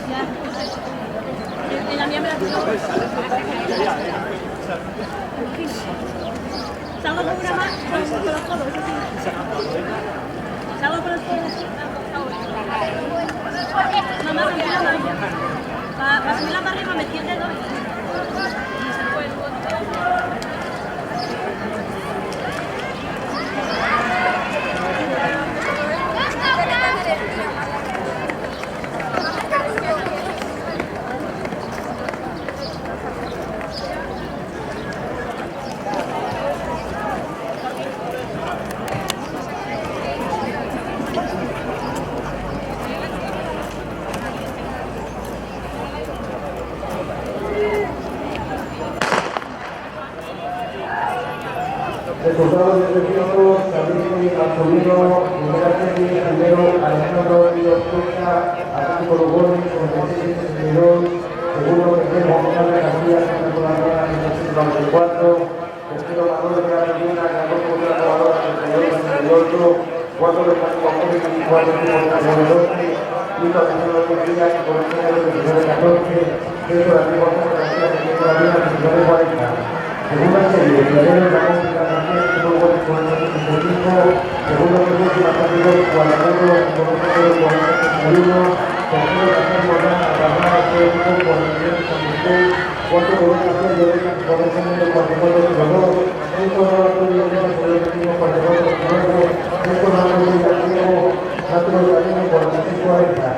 Ya. En la mía me la quito. Salgo con una más con los codos, eso sí. Salgo con los codos. Mamá, me la mano. Para subir la para arriba, metí el dedo. Resultados definitivos: Sabrina Antonino, primera serie, primero Alejandro Ríos Cuesta, Atlético Lugones, 96-62, segundo Miguel González García, Santa Colaboradora, 1994, tercero Manuel de la Laguna, ganador por la Colaboradora, 32-68, cuarto de Francisco Gómez, 24 12, quinto Alejandro García, con el número 19-14, sexto Rodrigo García, 19-40. Segunda serie, primero la música también, segundo con el 65, segundo que última partido, 41, tercero tercero Morán, Agarrada, Técnico, 43, cuarto gobierno de Llorena, con el número 44, quinto Roberto Villarreal, por el último 44, sexto Manuel Villarreal, Santo Villarreal, 46-40.